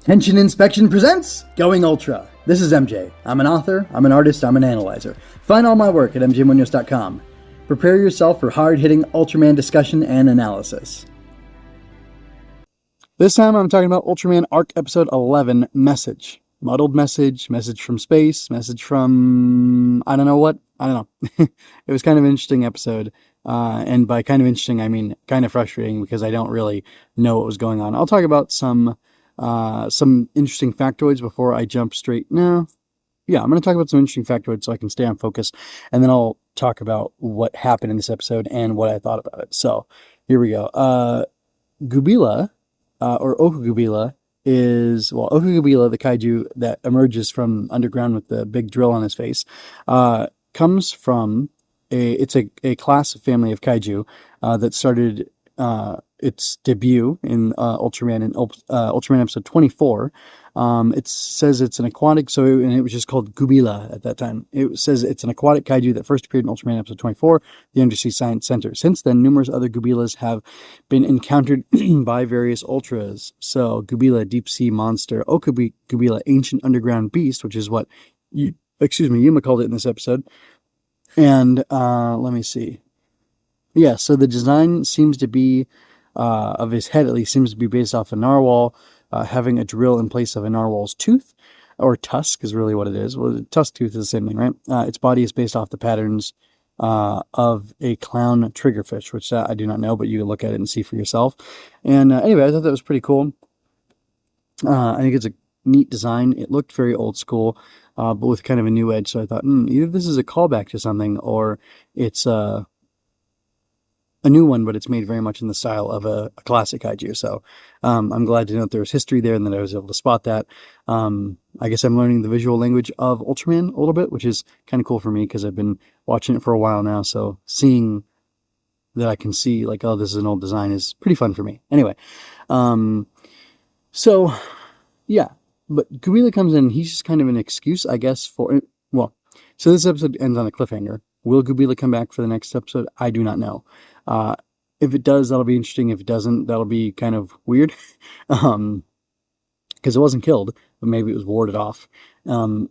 Henshin Inspection presents Going Ultra. This is MJ. I'm an author, I'm an artist, I'm an analyzer. Find all my work at mjmunoz.com. Prepare yourself for hard-hitting Ultraman discussion and analysis. This time I'm talking about Ultraman Arc Episode 11, Message. Muddled message, message from space, message from... I don't know. It was kind of an interesting episode. And by kind of interesting, I mean kind of frustrating because I don't really know what was going on. I'll talk about some interesting factoids before I jump straight. I'm going to talk about some interesting factoids so I can stay on focus. And then I'll talk about what happened in this episode and what I thought about it. So, here we go. Gubila, or Okugubila, Okugubila, the kaiju that emerges from underground with the big drill on his face, comes from a class of family of kaiju that started its debut in Ultraman episode 24. It says it's an aquatic, and it was just called Gubila at that time. It says it's an aquatic kaiju that first appeared in Ultraman episode 24, the Undersea Science Center. Since then, numerous other Gubilas have been encountered by various Ultras. So, Gubila, deep sea monster, Okugubila, ancient underground beast, which is what, Yuma called it in this episode. And, let me see. Yeah, so the design seems to be, of his head at least, seems to be based off a narwhal, having a drill in place of a narwhal's tooth, or tusk is really what it is. Well, tusk tooth is the same thing, right? Its body is based off the patterns of a clown triggerfish, which I do not know, but you can look at it and see for yourself. And anyway, I thought that was pretty cool. I think it's a neat design. It looked very old school, but with kind of a new edge. So I thought, either this is a callback to something, or it's a new one, but it's made very much in the style of a classic kaiju. So I'm glad to know that there was history there and that I was able to spot that. I guess I'm learning the visual language of Ultraman a little bit, which is kind of cool for me because I've been watching it for a while now. So seeing that I can see, like, oh, this is an old design is pretty fun for me. Anyway, so yeah, but Gubila comes in. He's just kind of an excuse, I guess, for... Well, so this episode ends on a cliffhanger. Will Gubila come back for the next episode? I do not know. If it does, that'll be interesting. If it doesn't, that'll be kind of weird. Because it wasn't killed, but maybe it was warded off. That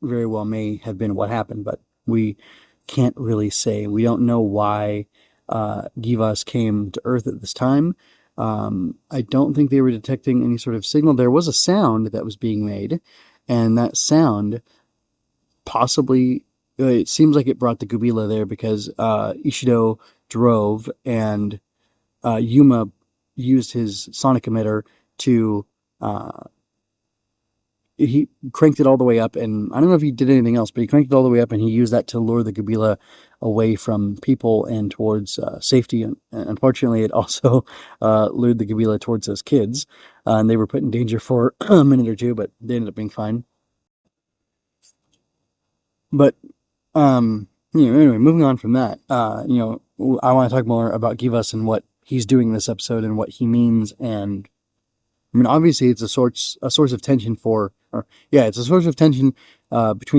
very well may have been what happened, but we can't really say. We don't know why Givas came to Earth at this time. I don't think they were detecting any sort of signal. There was a sound that was being made, and that sound possibly... It seems like it brought the Gubila there because Ishido drove and Yuma used his sonic emitter to... he cranked it all the way up, and I don't know if he did anything else, but he cranked it all the way up and he used that to lure the Gubila away from people and towards safety. And unfortunately, it also lured the Gubila towards those kids, and they were put in danger for a minute or two, but they ended up being fine. But anyway, moving on from that, I want to talk more about Givas and what he's doing in this episode and what he means. And I mean, obviously, it's a source of tension between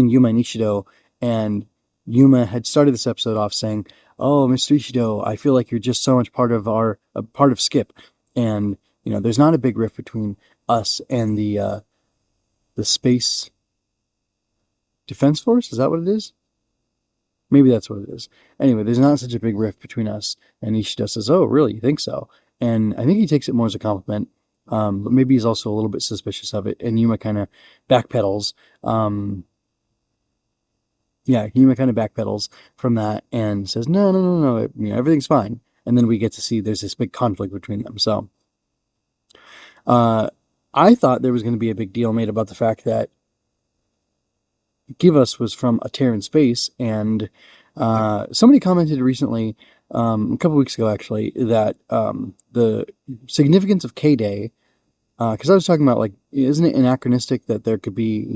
Yuma and Ishido. And Yuma had started this episode off saying, "Oh, Mr. Ishido, I feel like you're just so much part of Skip." And there's not a big rift between us and the Space Defense Force. Is that what it is? Maybe that's what it is. Anyway, there's not such a big rift between us. And Ishido says, "Oh, really? You think so?" And I think he takes it more as a compliment. But maybe he's also a little bit suspicious of it. And Yuma kind of backpedals. Yuma kind of backpedals from that and says, no, everything's fine. And then we get to see there's this big conflict between them. So I thought there was going to be a big deal made about the fact that Givas was from a Terran space, and somebody commented recently, a couple weeks ago actually, that the significance of K-Day, because I was talking about, like, isn't it anachronistic that there could be,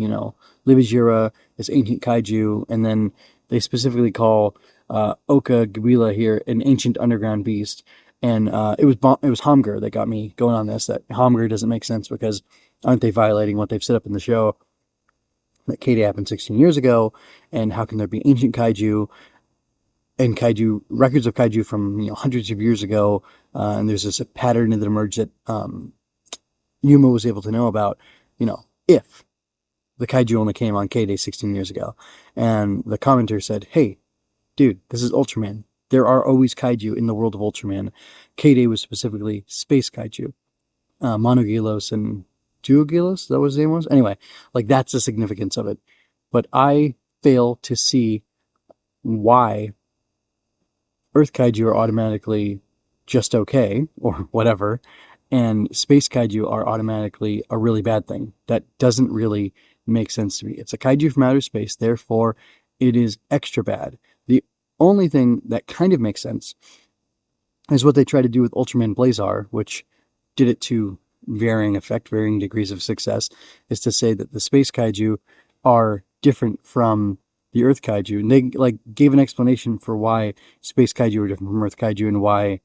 Libijira, this ancient kaiju, and then they specifically call Okugubila here an ancient underground beast, and it was Homger that got me going on this, that Homger doesn't make sense because aren't they violating what they've set up in the show? That K-Day happened 16 years ago, and how can there be ancient kaiju and records of kaiju from hundreds of years ago? And there's this pattern that emerged that Yuma was able to know about, if the kaiju only came on K-Day 16 years ago. And the commenter said, hey, dude, this is Ultraman. There are always kaiju in the world of Ultraman. K-Day was specifically space kaiju. Monogelos and Duogelos, is that what his name was? Anyway, that's the significance of it. But I fail to see why Earth kaiju are automatically just okay, or whatever, and space kaiju are automatically a really bad thing. That doesn't really make sense to me. It's a kaiju from outer space, therefore it is extra bad. The only thing that kind of makes sense is what they try to do with Ultraman Blazar, which did it to varying degrees of success, is to say that the space kaiju are different from the Earth kaiju. And they gave an explanation for why space kaiju are different from Earth kaiju and why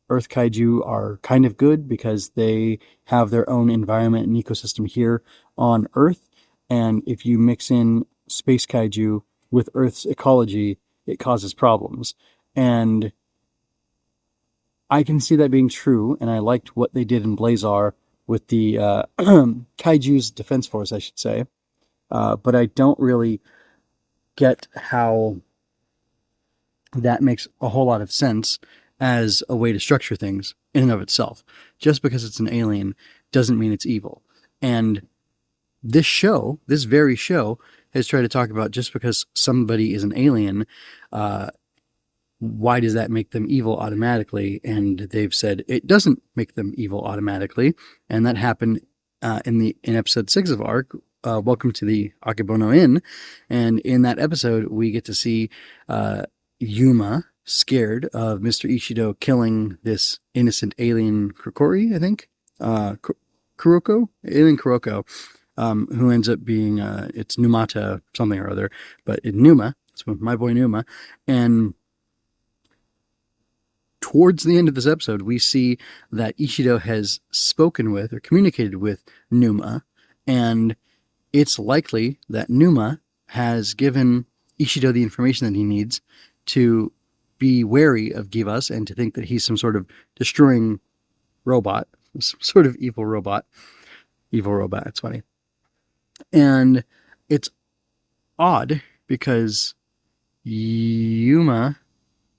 Earth kaiju are kind of good because they have their own environment and ecosystem here on Earth. And if you mix in space kaiju with Earth's ecology, it causes problems. And I can see that being true, and I liked what they did in Blazar with the Kaiju's Defense Force, I should say. But I don't really get how that makes a whole lot of sense as a way to structure things in and of itself. Just because it's an alien doesn't mean it's evil. And this very show, has tried to talk about just because somebody is an alien, why does that make them evil automatically? And they've said it doesn't make them evil automatically. And that happened in episode 6 of Arc, Welcome to the Akebono Inn. And in that episode, we get to see Yuma scared of Mr. Ishido killing this innocent alien Kurokori, I think. Kuroko? Alien Kuroko, who ends up being, it's Numata something or other, but it's Numa. It's my boy Numa. And towards the end of this episode, we see that Ishido has spoken with or communicated with Numa, and it's likely that Numa has given Ishido the information that he needs to be wary of Givas and to think that he's some sort of destroying robot, some sort of evil robot. Evil robot, it's funny. And it's odd because Yuma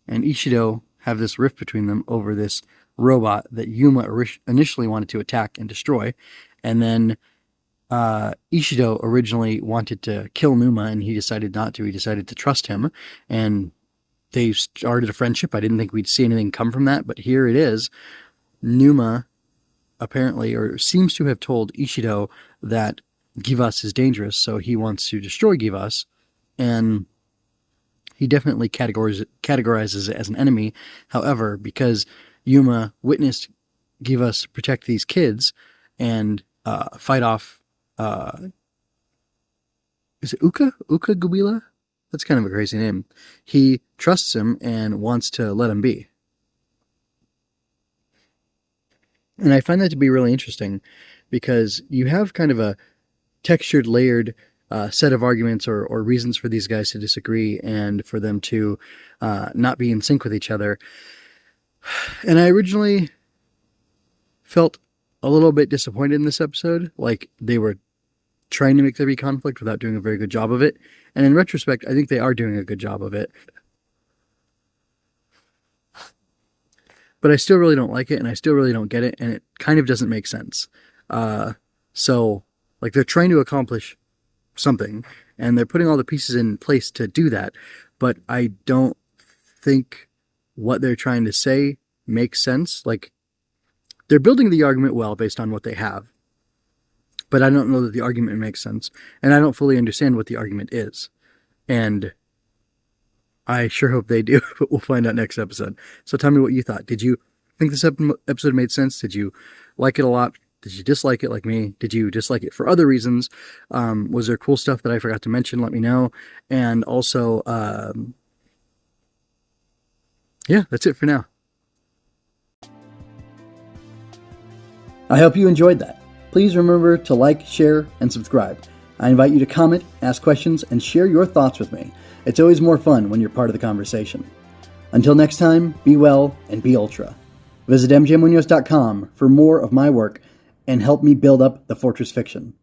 and Ishido have this rift between them over this robot that Yuma initially wanted to attack and destroy. And then Ishido originally wanted to kill Numa, and he decided not to. He decided to trust him, and they started a friendship. I didn't think we'd see anything come from that, but here it is. Numa apparently, or seems to have told Ishido that Givas is dangerous, so he wants to destroy Givas, and he definitely categorizes it as an enemy. However, because Yuma witnessed Givas protect these kids and fight off, is it Uka Gubila? That's kind of a crazy name. He trusts him and wants to let him be. And I find that to be really interesting because you have kind of a textured, layered set of arguments or reasons for these guys to disagree and for them to not be in sync with each other. And I originally felt a little bit disappointed in this episode, like they were trying to make there be conflict without doing a very good job of it. And in retrospect, I think they are doing a good job of it. But I still really don't like it, and I still really don't get it, and it kind of doesn't make sense. So, they're trying to accomplish something, and they're putting all the pieces in place to do that, but I don't think what they're trying to say makes sense. They're building the argument well based on what they have, but I don't know that the argument makes sense, and I don't fully understand what the argument is. And I sure hope they do, but we'll find out next episode. So tell me what you thought. Did you think this episode made sense? Did you like it a lot? Did you dislike it like me? Did you dislike it for other reasons? Was there cool stuff that I forgot to mention? Let me know. And also, yeah, that's it for now. I hope you enjoyed that. Please remember to like, share, and subscribe. I invite you to comment, ask questions, and share your thoughts with me. It's always more fun when you're part of the conversation. Until next time, be well and be ultra. Visit mjmunoz.com for more of my work and help me build up the Fortress fiction.